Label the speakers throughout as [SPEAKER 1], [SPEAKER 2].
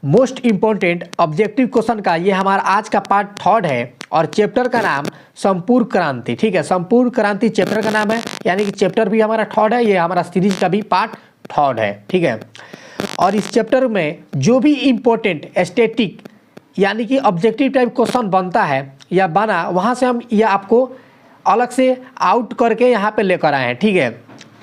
[SPEAKER 1] Most important objective question का ये हमारा आज का पार्ट 3 है और चैप्टर का नाम संपूर्ण क्रांति। ठीक है, संपूर्ण क्रांति चैप्टर का नाम है, यानी कि चैप्टर भी हमारा 3 है, ये हमारा सीरीज का भी पार्ट 3 है। ठीक है, और इस चैप्टर में जो भी इम्पोर्टेंट स्टैटिक यानी कि ऑब्जेक्टिव टाइप क्वेश्चन बनता है या बना, वहाँ से हम ये आपको अलग से आउट करके यहाँ पे लेकर आए हैं। ठीक है,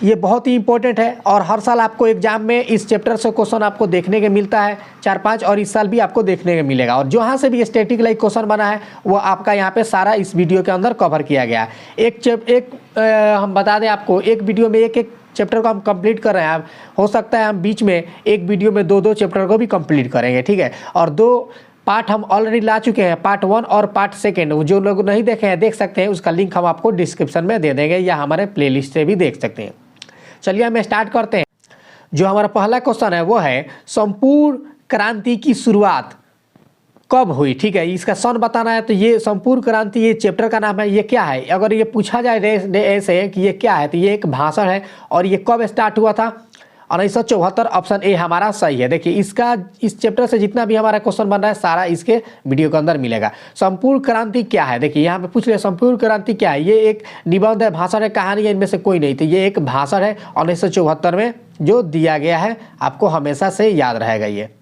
[SPEAKER 1] ये बहुत ही इंपॉर्टेंट है और हर साल आपको एग्जाम में इस चैप्टर से क्वेश्चन आपको देखने के मिलता है 4-5, और इस साल भी आपको देखने के मिलेगा। और जहाँ से भी स्टैटिक लाइक क्वेश्चन बना है वो आपका यहाँ पे सारा इस वीडियो के अंदर कवर किया गया है। हम बता दें आपको, एक वीडियो में एक चैप्टर को हम कंप्लीट कर रहे हैं। हो सकता है हम बीच में एक वीडियो में 2-2 चैप्टर को भी कंप्लीट करेंगे। ठीक है, और 2 पार्ट हम ऑलरेडी ला चुके हैं, पार्ट 1 और पार्ट 2। जो लोग नहीं देखे हैं देख सकते हैं, उसका लिंक हम आपको डिस्क्रिप्शन में दे देंगे या हमारे प्लेलिस्ट से भी देख सकते हैं। चलिए हम स्टार्ट करते हैं। जो हमारा पहला क्वेश्चन है वो है संपूर्ण क्रांति की शुरुआत कब हुई। ठीक है, इसका सन बताना है। तो ये संपूर्ण क्रांति ये चैप्टर का नाम है। ये क्या है, अगर ये पूछा जाए ऐसे कि ये क्या है, तो ये एक भाषण है और ये कब स्टार्ट हुआ था 1974। ऑप्शन ए हमारा सही है। देखिए इस चैप्टर से जितना भी हमारा क्वेश्चन बन रहा है सारा इसके वीडियो के अंदर मिलेगा। संपूर्ण क्रांति क्या है, देखिए यहाँ पे पूछ लिया संपूर्ण क्रांति क्या है। ये एक निबंध है, भाषण है, कहानी है, इनमें से कोई नहीं। तो ये एक भाषण है 1974 में जो दिया गया है, आपको हमेशा से याद रहेगा ये।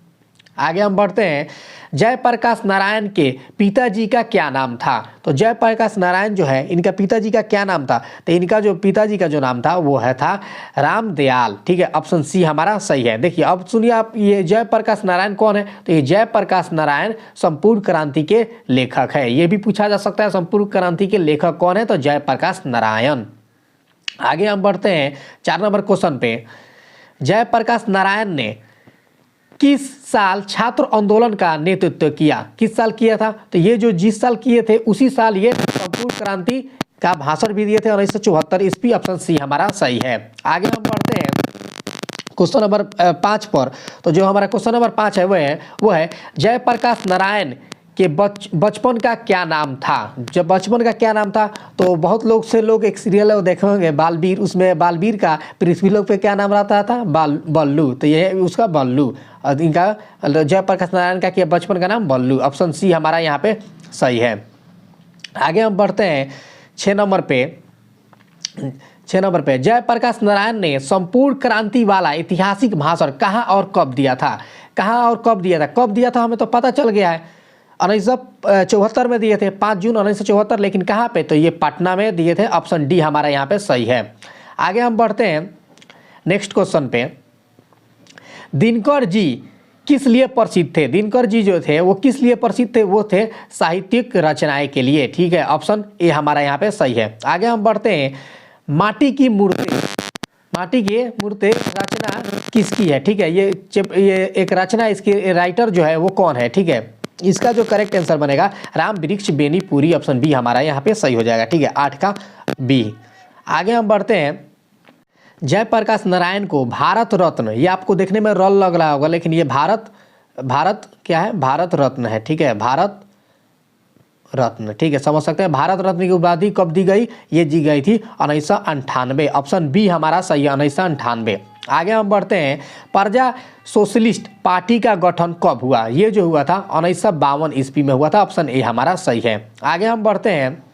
[SPEAKER 1] आगे हम बढ़ते हैं। जयप्रकाश नारायण के पिताजी का क्या नाम था। तो जयप्रकाश नारायण जो है, इनका पिताजी का क्या नाम था। तो इनका जो पिताजी का जो नाम था वो था रामदयाल। ठीक है, ऑप्शन सी हमारा सही है। देखिए अब सुनिए आप, ये जयप्रकाश नारायण कौन है। तो ये जयप्रकाश नारायण संपूर्ण क्रांति के लेखक है। ये भी पूछा जा सकता है संपूर्ण क्रांति के लेखक कौन है, तो जयप्रकाश नारायण। आगे हम बढ़ते हैं 4 नंबर क्वेश्चन पे। जयप्रकाश नारायण ने किस साल छात्र आंदोलन का नेतृत्व किया। किस साल किया था, तो ये जो जिस साल किए थे उसी साल ये संपूर्ण क्रांति का भाषण भी दिए थे 1974 ईस्वी। ऑप्शन सी हमारा सही है। आगे हम बढ़ते हैं क्वेश्चन नंबर 5 पर। तो जो हमारा क्वेश्चन नंबर 5 है वो है जयप्रकाश नारायण के बचपन का क्या नाम था। जब बचपन का क्या नाम था, तो बहुत लोग एक सीरियल है वो देखे होंगे बालवीर, उसमें बालवीर का पृथ्वीलोक पे क्या नाम रहता था, बल्लू। तो ये उसका बल्लू, और इनका जयप्रकाश नारायण का बचपन का नाम बल्लू। ऑप्शन सी हमारा यहाँ पे सही है। आगे हम बढ़ते हैं 6 नंबर पे। जयप्रकाश नारायण ने संपूर्ण क्रांति वाला ऐतिहासिक भाषण कहाँ और कब दिया था। कब दिया था हमें तो पता चल गया है, 1974 में दिए थे, 5 जून 1974। लेकिन कहाँ पे, तो ये पटना में दिए थे। ऑप्शन डी हमारा यहाँ पे सही है। आगे हम बढ़ते हैं नेक्स्ट क्वेश्चन पे। दिनकर जी किस लिए प्रसिद्ध थे। दिनकर जी जो थे वो किस लिए प्रसिद्ध थे, वो थे साहित्यिक रचनाएं के लिए। ठीक है, ऑप्शन ए हमारा यहाँ पे सही है। आगे हम बढ़ते हैं। माटी की मूर्ति रचना किसकी है। ठीक है, ये एक रचना, इसकी राइटर जो है वो कौन है। ठीक है, इसका जो करेक्ट आंसर बनेगा राम वृक्ष बेनीपुरी। ऑप्शन बी हमारा यहाँ पे सही हो जाएगा। ठीक है, 8 का बी। आगे हम बढ़ते हैं। जयप्रकाश नारायण को भारत रत्न, ये आपको देखने में रॉल लग रहा होगा, लेकिन ये भारत क्या है, भारत रत्न है। ठीक है, भारत रत्न। ठीक है, समझ सकते हैं। भारत रत्न की उपाधि कब दी गई, ये दी गई थी 1998। ऑप्शन बी हमारा सही है, 1998। आगे हम बढ़ते हैं। प्रजा सोशलिस्ट पार्टी का गठन कब हुआ। ये जो हुआ था 1952 ईस्वी में हुआ था। ऑप्शन ए हमारा सही है। आगे हम बढ़ते हैं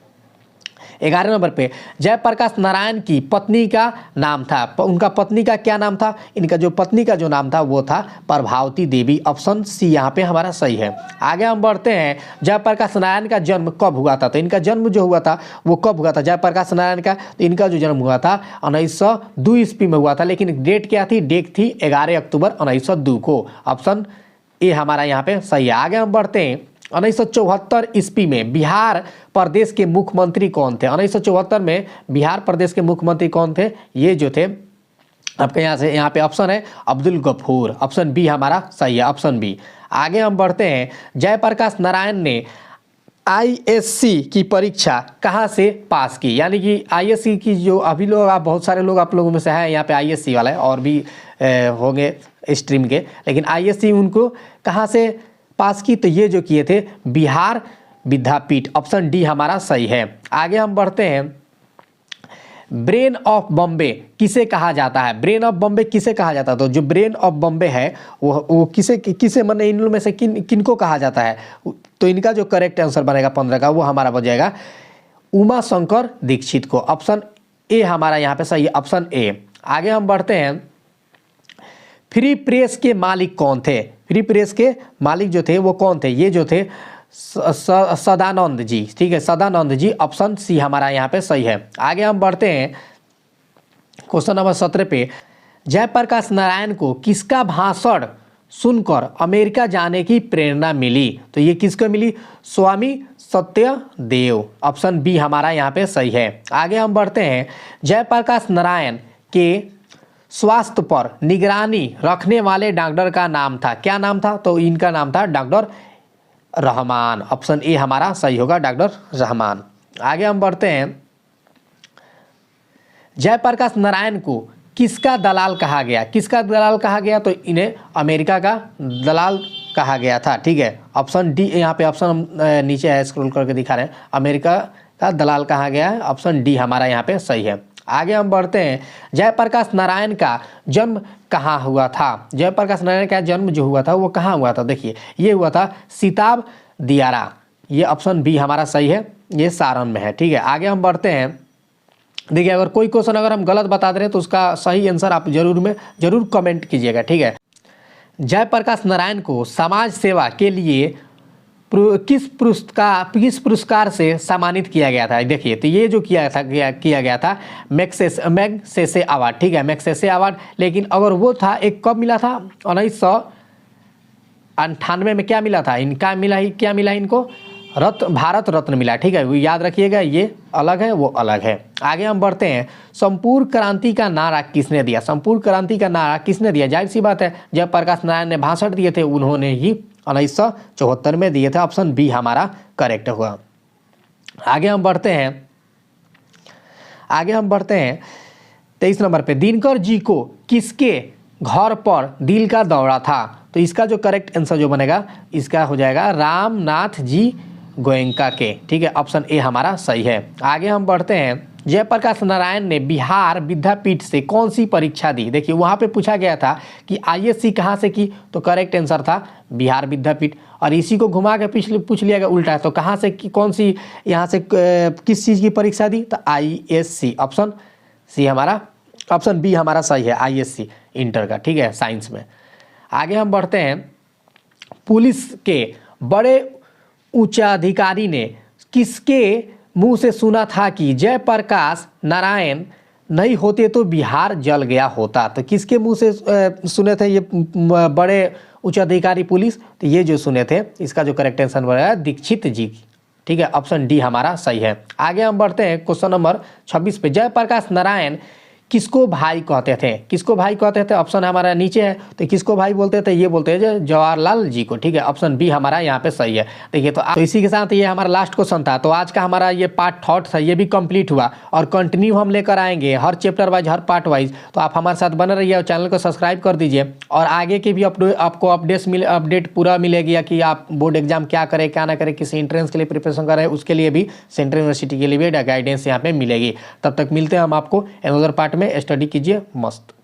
[SPEAKER 1] 11 नंबर पे। जयप्रकाश नारायण की पत्नी का नाम था, उनका पत्नी का क्या नाम था। इनका जो पत्नी का जो नाम था वो था प्रभावती देवी। ऑप्शन सी यहाँ पे हमारा सही है। आगे हम बढ़ते हैं। जयप्रकाश नारायण का जन्म कब हुआ था। तो इनका जन्म जो हुआ था वो कब हुआ था, जयप्रकाश नारायण का। तो इनका जो जन्म हुआ था 1902 ईस्वी में हुआ था, लेकिन डेट क्या थी, डेट थी 11 अक्टूबर 1902 को। ऑप्शन ए हमारा यहाँ पे सही है। आगे हम बढ़ते हैं। 1974 ईस्वी में बिहार प्रदेश के मुख्यमंत्री कौन थे। 1974 में बिहार प्रदेश के मुख्यमंत्री कौन थे, ये जो थे आपके यहाँ पे ऑप्शन है अब्दुल गफूर। ऑप्शन बी हमारा सही है, ऑप्शन बी। आगे हम बढ़ते हैं। जयप्रकाश नारायण ने आईएससी की परीक्षा कहाँ से पास की, यानी कि आईएससी की जो अभी लोग आप बहुत सारे लोग आप लोगों में से हैं यहाँ पे आईएससी वाला है, और भी होंगे स्ट्रीम के, लेकिन आईएससी उनको कहाँ से पास की, तो ये जो किए थे बिहार विद्यापीठ। ऑप्शन डी हमारा सही है। आगे हम बढ़ते हैं। ब्रेन ऑफ बॉम्बे किसे कहा जाता है? ब्रेन ऑफ बॉम्बे किसे कहा जाता है? तो जो ब्रेन ऑफ बॉम्बे है वो किसे मतलब इन में से किनको कहा जाता है? तो इनका जो करेक्ट आंसर बनेगा 15 का वो हमारा बन जाएगा उमा शंकर दीक्षित को। ऑप्शन ए हमारा यहाँ पे सही है, ऑप्शन ए। आगे हम बढ़ते हैं, फ्री प्रेस के मालिक कौन थे? फ्री प्रेस के मालिक जो थे वो कौन थे? ये जो थे सदानंद जी, ठीक है, सदानंद जी। ऑप्शन सी हमारा यहाँ पे सही है। आगे हम बढ़ते हैं क्वेश्चन नंबर 17 पे, जयप्रकाश नारायण को किसका भाषण सुनकर अमेरिका जाने की प्रेरणा मिली? तो ये किसको मिली? स्वामी सत्यदेव। ऑप्शन बी हमारा यहाँ पे सही है। आगे हम बढ़ते हैं, जयप्रकाश नारायण के स्वास्थ्य पर निगरानी रखने वाले डॉक्टर का नाम था, क्या नाम था? तो इनका नाम था डॉक्टर रहमान। ऑप्शन ए हमारा सही होगा, डॉक्टर रहमान। आगे हम बढ़ते हैं, जयप्रकाश नारायण को किसका दलाल कहा गया? किसका दलाल कहा गया? तो इन्हें अमेरिका का दलाल कहा गया था, ठीक है। ऑप्शन डी, यहाँ पे ऑप्शन नीचे है, स्क्रॉल करके दिखा रहे हैं, अमेरिका का दलाल कहा गया है। ऑप्शन डी हमारा यहाँ पे सही है। आगे हम बढ़ते हैं, जयप्रकाश नारायण का जन्म कहाँ हुआ था? जयप्रकाश नारायण का जन्म जो हुआ था वो कहाँ हुआ था? देखिए ये हुआ था सिताब दियारा, ये ऑप्शन बी हमारा सही है, ये सारण में है, ठीक है। आगे हम बढ़ते हैं, देखिए अगर कोई क्वेश्चन अगर हम गलत बता दे रहे हैं तो उसका सही आंसर आप जरूर कमेंट कीजिएगा, ठीक है। जयप्रकाश नारायण को समाज सेवा के लिए किस पुरस्कार से सम्मानित किया गया था? देखिए तो ये जो किया गया था मैग्सेसे अवार्ड, ठीक है, मैग्सेसे अवार्ड। लेकिन अगर वो था एक कब मिला था? 1998 में क्या मिला था? क्या मिला इनको? भारत रत्न मिला, ठीक है, वो याद रखिएगा, ये अलग है वो अलग है। आगे हम बढ़ते हैं, संपूर्ण क्रांति का नारा किसने दिया? संपूर्ण क्रांति का नारा किसने दिया? जाहिर सी बात है जयप्रकाश नारायण ने भाषण दिए थे, उन्होंने ही 1974 में दिए थे। ऑप्शन बी हमारा करेक्ट हुआ। आगे हम बढ़ते हैं 23 नंबर पे, दिनकर जी को किसके घर पर दिल का दौरा था? तो इसका जो करेक्ट आंसर जो बनेगा इसका हो जाएगा रामनाथ जी गोयनका के, ठीक है। ऑप्शन ए हमारा सही है। आगे हम बढ़ते हैं, जयप्रकाश नारायण ने बिहार विद्यापीठ से कौन सी परीक्षा दी? देखिए वहाँ पे पूछा गया था कि आईएससी कहाँ से की, तो करेक्ट आंसर था बिहार विद्यापीठ। और इसी को घुमा के पूछ लिया गया उल्टा, तो कहाँ से की, कौन सी यहाँ से किस चीज़ की परीक्षा दी? तो आईएससी। ऑप्शन सी हमारा, ऑप्शन बी हमारा सही है, आईएससी इंटर का, ठीक है, साइंस में। आगे हम बढ़ते हैं, पुलिस के बड़े उच्चाधिकारी ने किसके मुंह से सुना था कि जयप्रकाश नारायण नहीं होते तो बिहार जल गया होता? तो किसके मुंह से सुने थे ये बड़े उच्चाधिकारी पुलिस? तो ये जो सुने थे इसका जो करेक्ट आंसर बनेगा दीक्षित जी, ठीक है। ऑप्शन डी हमारा सही है। आगे हम बढ़ते हैं क्वेश्चन नंबर 26 पे, जयप्रकाश नारायण किसको भाई कहते थे? किसको भाई कहते थे? ऑप्शन हमारा नीचे है, तो किसको भाई बोलते थे? ये बोलते हैं जवाहरलाल जी को, ठीक है। ऑप्शन बी हमारा यहाँ पे सही है। देखिए तो इसी के साथ ये हमारा लास्ट क्वेश्चन था। तो आज का हमारा ये पार्ट थॉट था, ये भी कंप्लीट हुआ और कंटिन्यू हम लेकर आएंगे हर चैप्टर वाइज, हर पार्ट वाइज। तो आप हमारे साथ बने रहिए और चैनल को सब्सक्राइब कर दीजिए। और आगे के भी आपको अपडेट पूरा मिलेगी कि आप बोर्ड एग्जाम क्या करें क्या ना करें, किसी एंट्रेंस के लिए प्रिपरेशन करें, उसके लिए भी सेंट्रल यूनिवर्सिटी के लिए भी गाइडेंस यहाँ पे मिलेगी। तब तक मिलते हैं हम आपको अनदर पार्ट में। स्टडी कीजिए मस्त।